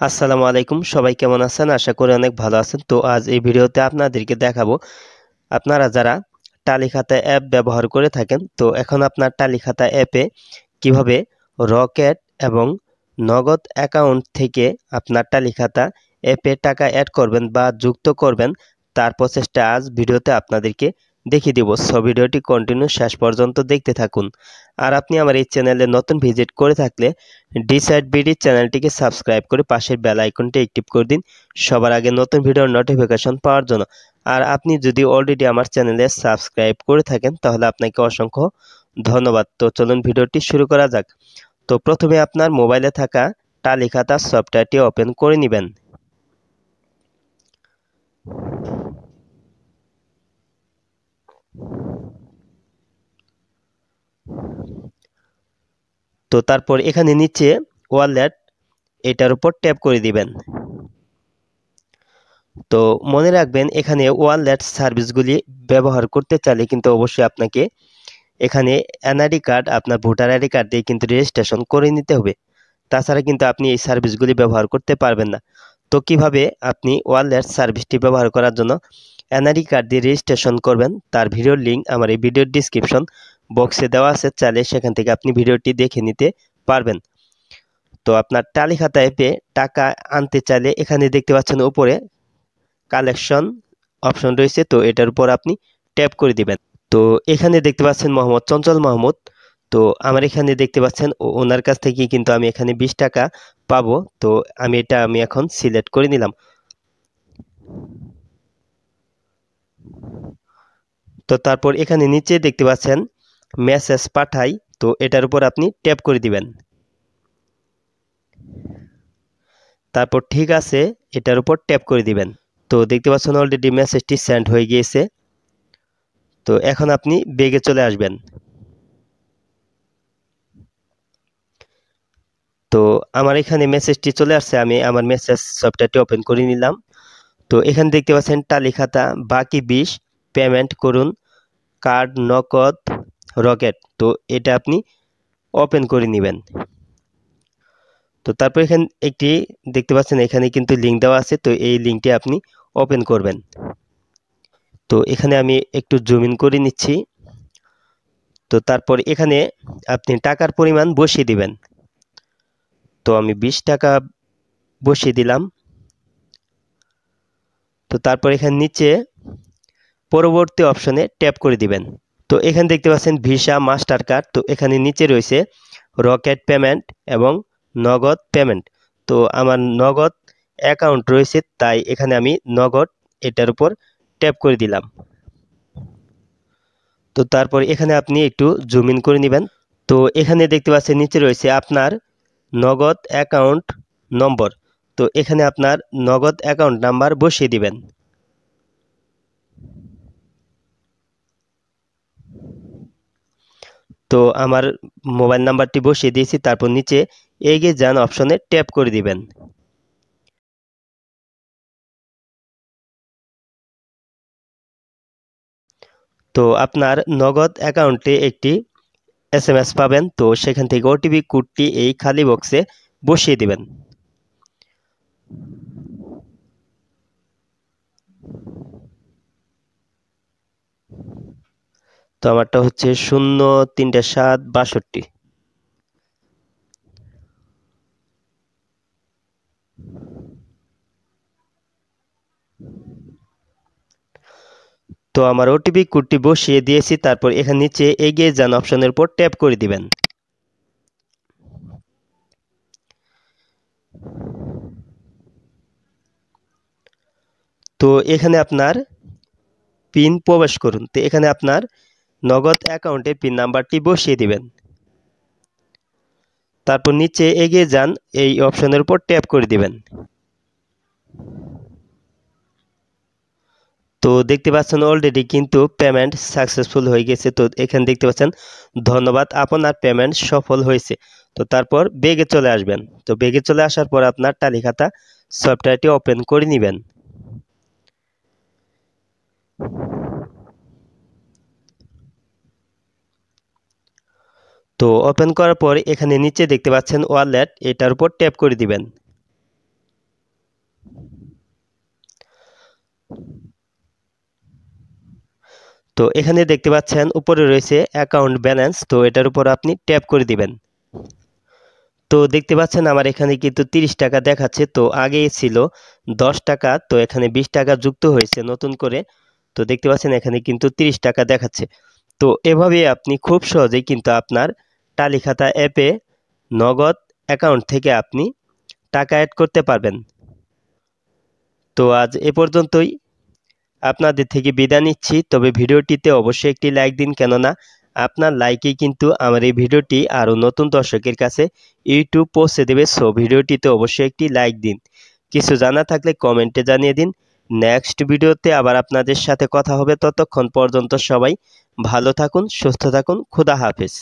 আসসালামু আলাইকুম, সবাই কেমন আছেন? আশা করি অনেক ভালো আছেন। তো আজ এই ভিডিওতে আপনাদেরকে দেখাবো আপনারা যারা টালিখাতা অ্যাপ ব্যবহার করে থাকেন, তো এখন আপনার টালিখাতা অ্যাপে কিভাবে রকেট এবং নগদ অ্যাকাউন্ট থেকে আপনার টালিখাতা অ্যাপে টাকা অ্যাড করবেন বা যুক্ত করবেন, তার প্রসেসটা আজ ভিডিওতে আপনাদেরকে দেখিয়ে দিব। সো ভিডিওটি কন্টিনিউ শেষ পর্যন্ত দেখতে থাকুন। আর আপনি আমার এই চ্যানেলে নতুন ভিজিট করে থাকলে ডিসাইড বিডি চ্যানেলটিকে সাবস্ক্রাইব করে পাশের বেল আইকনটি অ্যাক্টিভ করে দিন সবার আগে নতুন ভিডিওর নোটিফিকেশন পাওয়ার জন্য। আর আপনি যদি অলরেডি আমার চ্যানেলে সাবস্ক্রাইব করে থাকেন তাহলে আপনাকে অসংখ্য ধন্যবাদ। তো চলুন ভিডিওটি শুরু করা যাক। তো প্রথমে আপনার মোবাইলে থাকা টালিখাতা সফটওয়্যারটি ওপেন করে নেবেন। তো তারপর এখানে নিচে ওয়ালেট এটার উপর ট্যাপ করে দিবেন। তো মনে রাখবেন এখানে ওয়ালেট সার্ভিসগুলি ব্যবহার করতে চাইলে কিন্তু অবশ্যই আপনাকে এখানে এনআইডি কার্ড, আপনার ভোটার আইডি কার্ড দিয়ে কিন্তু রেজিস্ট্রেশন করে নিতে হবে। তাছাড়া কিন্তু আপনি এই সার্ভিসগুলি ব্যবহার করতে পারবেন না। তো কিভাবে আপনি ওয়ালেট সার্ভিসটি ব্যবহার করার জন্য এনআইডি কার্ড দিয়ে রেজিস্ট্রেশন করবেন তার ভিডিওর লিঙ্ক আমার এই ভিডিওর ডিসক্রিপশন বক্সে দেওয়া আছে, চাইলে সেখান থেকে আপনি ভিডিওটি দেখে নিতে পারবেন। তো আপনার টালিখাতা অ্যাপে টাকা আনতে চাইলে এখানে দেখতে পাচ্ছেন উপরে কালেকশন অপশন রয়েছে, তো এটার উপর আপনি ট্যাপ করে দিবেন। তো এখানে দেখতে পাচ্ছেন মোহাম্মদ চঞ্চল মাহমুদ। তো আমার এখানে দেখতে পাচ্ছেন ওনার কাছ থেকে কিন্তু আমি এখানে 20 টাকা পাবো। তো আমি এখন সিলেক্ট করে নিলাম। তো তারপর এখানে নিচে দেখতে পাচ্ছেন মেসেজ পাঠাই, তো এটার উপর আপনি ট্যাপ করে দিবেন। তারপর ঠিক আছে এটার উপর ট্যাপ করে দিবেন। তো দেখতে পাচ্ছেন অলরেডি মেসেজটি সেন্ড হয়ে গিয়েছে। তো এখন আপনি ব্যাগে চলে আসবেন। তো আমার এখানে মেসেজটি চলে আসছে, আমি আমার মেসেজ সফটওয়্যারটি ওপেন করে নিলাম। তো এখানে দেখতে পাচ্ছেন টালিখাতা বাকি 20 পেমেন্ট করুন কার্ড নগদ রকেট, তো এটা আপনি ওপেন করে নেবেন। তো তারপর এখানে একটি দেখতে পাচ্ছেন এখানে কিন্তু লিঙ্ক দেওয়া আছে, তো এই লিঙ্কটি আপনি ওপেন করবেন। তো এখানে আমি একটু জুম ইন করে নিচ্ছি। তো তারপর এখানে আপনি টাকার পরিমাণ বসিয়ে দিবেন। তো আমি 20 টাকা বসিয়ে দিলাম। তো তারপর এখানে নিচে পরবর্তী অপশনে ট্যাপ করে দিবেন। তো এখানে দেখতে পাচ্ছেন ভিসা মাস্টার কার্ড, তো এখানে নিচে রয়েছে রকেট পেমেন্ট এবং নগদ পেমেন্ট। তো আমার নগদ অ্যাকাউন্ট রয়েছে, তাই এখানে আমি নগদ এটার উপর ট্যাপ করে দিলাম। তো তারপর এখানে আপনি একটু জুম ইন করে নেবেন। তো এখানে দেখতে পাচ্ছেন নিচে রয়েছে আপনার নগদ অ্যাকাউন্ট নম্বর, তো এখানে আপনার নগদ অ্যাকাউন্ট নাম্বার বসিয়ে দিবেন। তো আমার মোবাইল নাম্বারটি বসিয়ে দিয়েছি, তারপর নিচে এগিয়ে যান অপশনে ট্যাপ করে দিবেন। তো আপনার নগদ অ্যাকাউন্টে একটি এসএমএস পাবেন, তো সেখান থেকে ওটিপি কোডটি এই খালি বক্সে বসিয়ে দিবেন। তো আমারটা হচ্ছে 03762। তো আমার ওটিপি কোডটি বসিয়ে দিয়েছি, তারপর এখানে নিচে এগিয়ে যান অপশনের উপর ট্যাপ করে দিবেন। তো এখানে আপনার পিন প্রবেশ করুন। তো এখানে আপনার নগদ অ্যাকাউন্টে পিন নাম্বারটি বসিয়ে দিবেন। তারপর নিচে এগিয়ে যান এই অপশনের উপর ট্যাপ করে দিবেন। তো দেখতে পাচ্ছেন অলরেডি কিন্তু পেমেন্ট সাকসেসফুল হয়ে গেছে। তো এখানে দেখতে পাচ্ছেন ধন্যবাদ, আপনার পেমেন্ট সফল হয়েছে। তো তারপর ব্যাগে চলে আসবেন। তো ব্যাগে চলে আসার পর আপনার টালিখাতা সফটওয়্যারটি ওপেন করে নেবেন। তো ওপেন করার পর এখানে নিচে দেখতে পাচ্ছেন ওয়ালেট, এটার উপর ট্যাপ করে দিবেন। তো এখানে দেখতে পাচ্ছেন উপরে রয়েছে অ্যাকাউন্ট ব্যালেন্স, তো এটার উপর আপনি ট্যাপ করে দিবেন। তো দেখতে পাচ্ছেন আমার এখানে কিন্তু 30 টাকা দেখাচ্ছে, তো আগে ছিল 10 টাকা, তো এখানে 20 টাকা যুক্ত হয়েছে নতুন করে। তো দেখতে পাচ্ছেন এখানে কিন্তু 30 টাকা দেখাচ্ছে। তো এভাবে আপনি খুব সহজেই কিন্তু আপনার টালিখাতা অ্যাপে নগদ অ্যাকাউন্ট থেকে আপনি টাকা অ্যাড করতে পারবেন। তো আজ এ পর্যন্তই, আপনাদের থেকে বিদায় নিচ্ছি। তবে ভিডিওটিতে অবশ্যই একটি লাইক দিন, কেননা আপনার লাইকেই কিন্তু আমার এই ভিডিওটি আরও নতুন দর্শকের কাছে ইউটিউব পৌঁছে দেবে। সো ভিডিওটিতে অবশ্যই একটি লাইক দিন। কিছু জানা থাকলে কমেন্টে জানিয়ে দিন। নেক্সট ভিডিওতে আবার আপনাদের সাথে কথা হবে। ততক্ষণ পর্যন্ত সবাই ভালো থাকুন, সুস্থ থাকুন। খোদা হাফেজ।